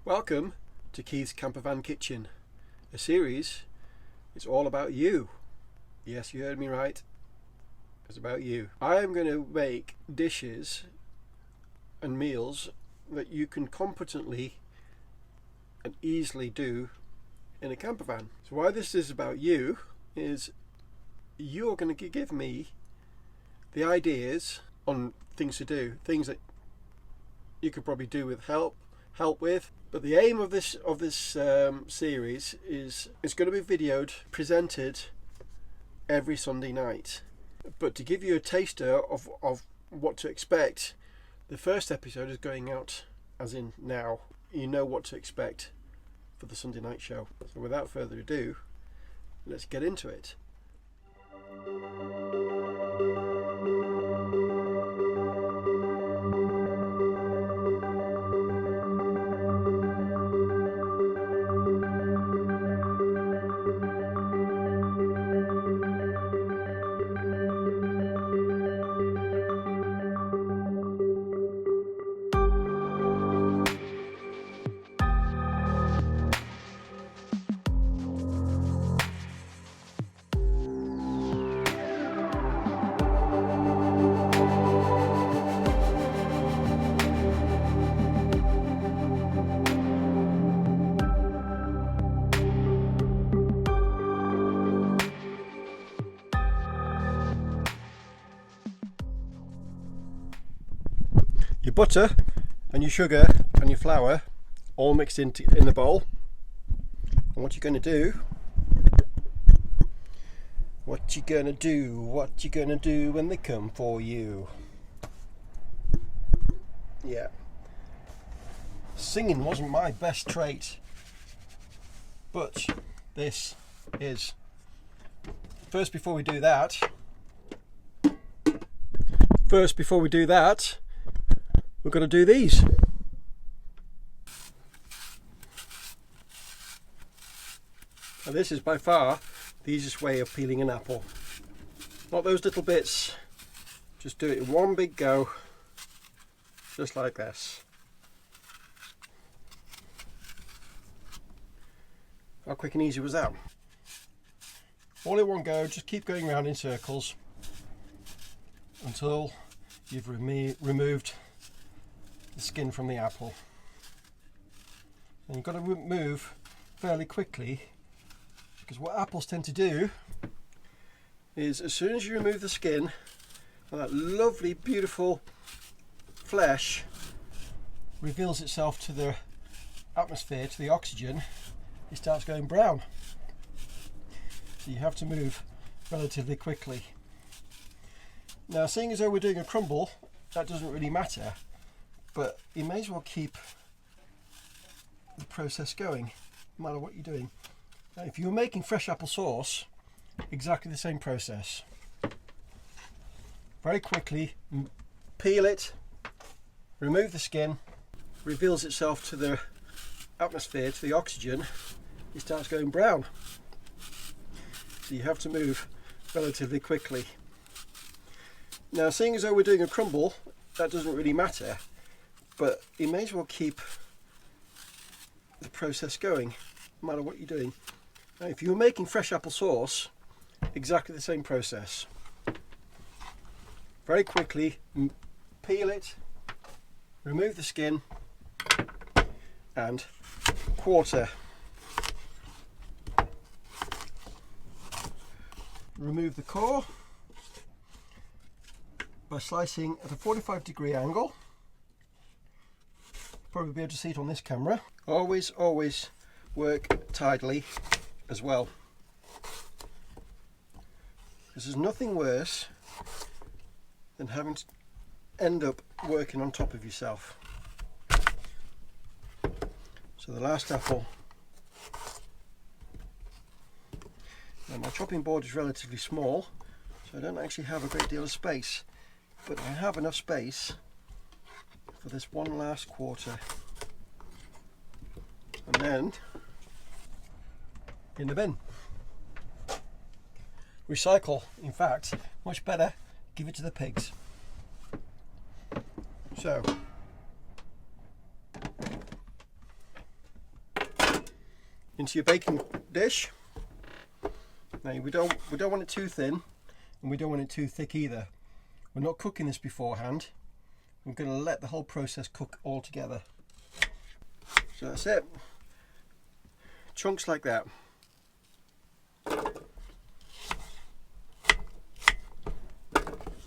Welcome to Keith's Campervan Kitchen, a series. It's all about you. Yes, you heard me right. It's about you. I am going to make dishes and meals that you can competently and easily do in a campervan. So why this is about you is you're going to give me the ideas on things to do, things that you could probably do with help with. But the aim of this series is it's going to be videoed, presented every Sunday night. But to give you a taster of what to expect, the first episode is going out as in now. You know what to expect for the Sunday night show. So without further ado, let's get into it. Your butter and your sugar and your flour all mixed in the bowl. And what you're going to do when they come for you. Yeah. Singing wasn't my best trait, but this is. First, before we do that, we're going to do these. And this is by far the easiest way of peeling an apple. Not those little bits, just do it in one big go, just like this. How quick and easy was that? All in one go, just keep going around in circles until you've removed the skin from the apple. And you've got to move fairly quickly, because what apples tend to do is as soon as you remove the skin and that lovely beautiful flesh reveals itself to the atmosphere, to the oxygen, it starts going brown. So you have to move relatively quickly. Now, seeing as though we're doing a crumble, that doesn't really matter, but you may as well keep the process going, no matter what you're doing. Now, if you're making fresh apple sauce, exactly the same process. Very quickly, peel it, remove the skin, reveals itself to the atmosphere, to the oxygen, it starts going brown. So you have to move relatively quickly. Now, seeing as though we're doing a crumble, that doesn't really matter, but you may as well keep the process going, no matter what you're doing. Now, if you're making fresh apple sauce, exactly the same process. Very quickly, peel it, remove the skin, and quarter. Remove the core by slicing at a 45-degree angle. Probably be able to see it on this camera. Always work tidily as well, because there's nothing worse than having to end up working on top of yourself. So the last apple. Now, my chopping board is relatively small, so I don't actually have a great deal of space, but I have enough space for this one last quarter. And then in the bin. Recycle, in fact, much better, give it to the pigs. So into your baking dish. Now we don't want it too thin, and we don't want it too thick either. We're not cooking this beforehand. We're going to let the whole process cook all together. So that's it. Chunks like that.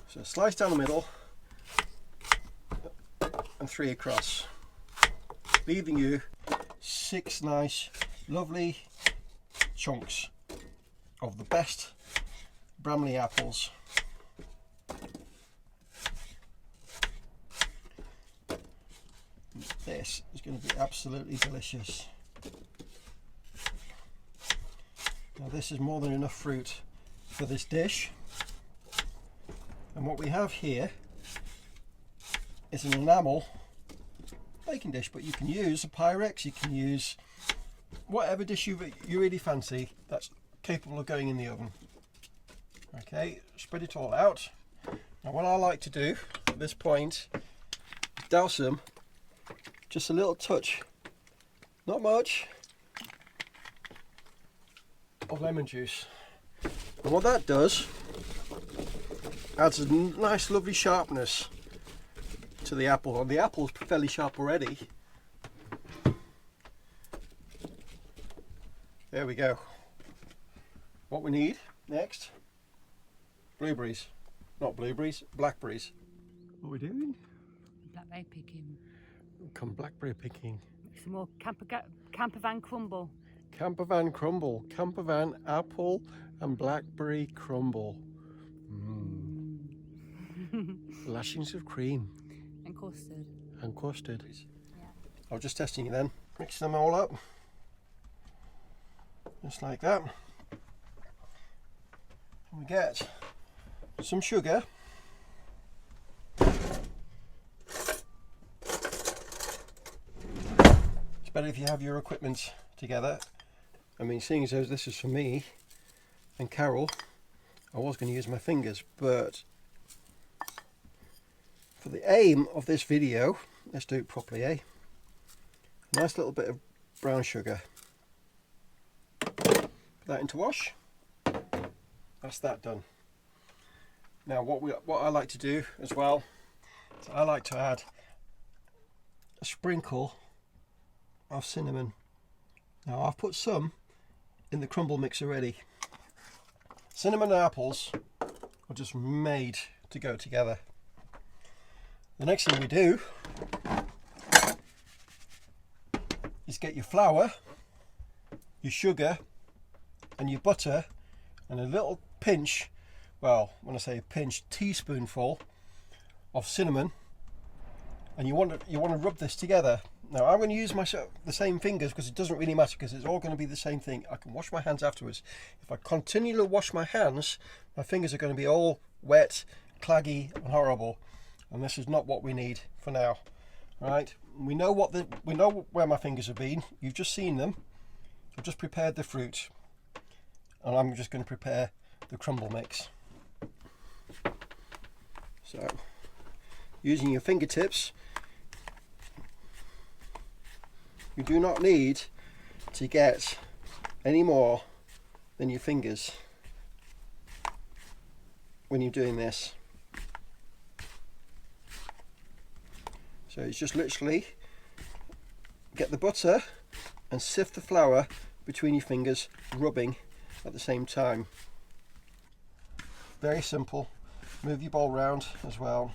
So slice down the middle and 3 across, leaving you 6 nice, lovely chunks of the best Bramley apples. This is going to be absolutely delicious. Now this is more than enough fruit for this dish. And what we have here is an enamel baking dish, but you can use a Pyrex, you can use whatever dish you really fancy that's capable of going in the oven. Okay, spread it all out. Now what I like to do at this point is douse them just a little touch, not much, of lemon juice. And what that does, adds a nice lovely sharpness to the apple. And the apple's fairly sharp already. There we go. What we need next, blueberries. Not blueberries, blackberries. What are we doing? Blackberry picking. Come blackberry picking. Some more campervan crumble. Campervan crumble. Campervan apple and blackberry crumble. Lashings of cream. And custard. And custard. Yeah. I was just testing you then. Mix them all up. Just like that. And we get some sugar. It's better if you have your equipment together. I mean, seeing as though this is for me and Carol, I was going to use my fingers, but for the aim of this video, let's do it properly, eh? A nice little bit of brown sugar. Put that into wash. That's that done. Now what I like to do as well is I like to add a sprinkle of cinnamon. Now I've put some in the crumble mix already. Cinnamon and apples are just made to go together. The next thing we do is get your flour, your sugar and your butter and a little pinch, well, when I say a pinch, teaspoonful of cinnamon, and you want to rub this together. Now I'm going to use the same fingers because it doesn't really matter, because it's all going to be the same thing. I can wash my hands afterwards. If I continue to wash my hands, my fingers are going to be all wet, claggy and horrible, and this is not what we need for now. Right, we know where my fingers have been. You've just seen them. I've just prepared the fruit, and I'm just going to prepare the crumble mix. So using your fingertips, you do not need to get any more than your fingers when you're doing this. So it's just literally get the butter and sift the flour between your fingers, rubbing at the same time. Very simple. Move your bowl round as well.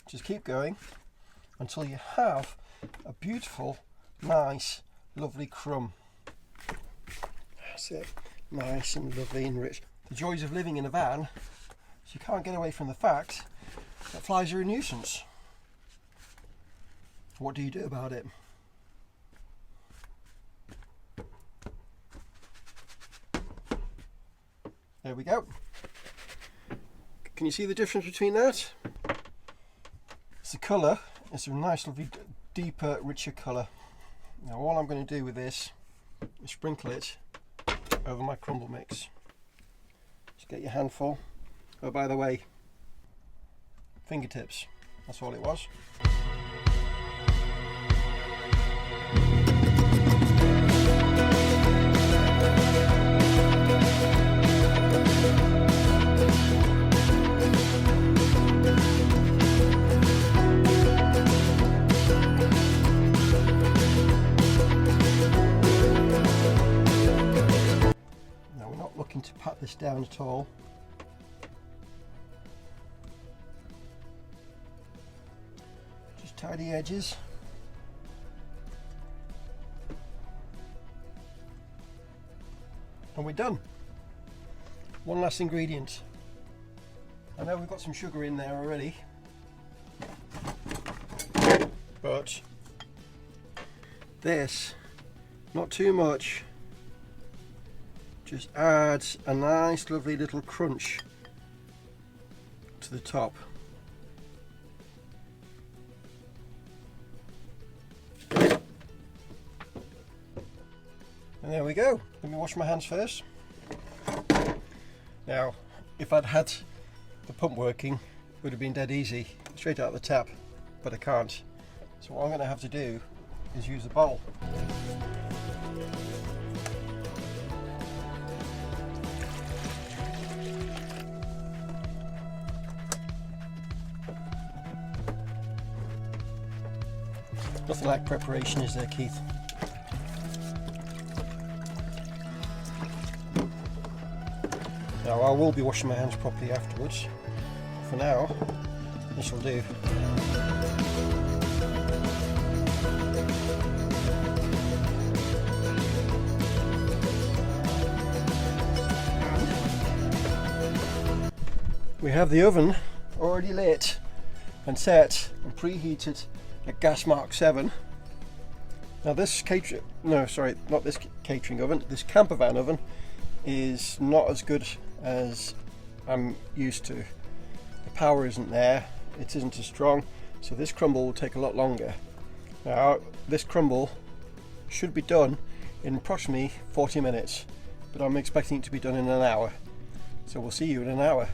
Just keep going until you have a beautiful, nice, lovely crumb. That's it. Nice and lovely and rich. The joys of living in a van is you can't get away from the fact that flies are a nuisance. What do you do about it? There we go. Can you see the difference between that? It's the colour. It's a nice, lovely, deeper, richer colour. Now all I'm going to do with this is sprinkle it over my crumble mix. Just get your handful. Oh, by the way, fingertips. That's all it was. down at all. Just tidy edges. And we're done. One last ingredient. I know we've got some sugar in there already, but this, not too much, just adds a nice lovely little crunch to the top. And there we go. Let me wash my hands first. Now, if I'd had the pump working, it would have been dead easy, straight out of the tap, but I can't. So what I'm going to have to do is use a bowl. Nothing like preparation, is there, Keith? Now, I will be washing my hands properly afterwards. For now, this will do. We have the oven already lit and set and preheated at gas mark 7. Now this catering, no sorry, not this catering oven, this camper van oven is not as good as I'm used to. The power isn't there, it isn't as strong, so this crumble will take a lot longer. Now this crumble should be done in approximately 40 minutes, but I'm expecting it to be done in an hour. So we'll see you in an hour.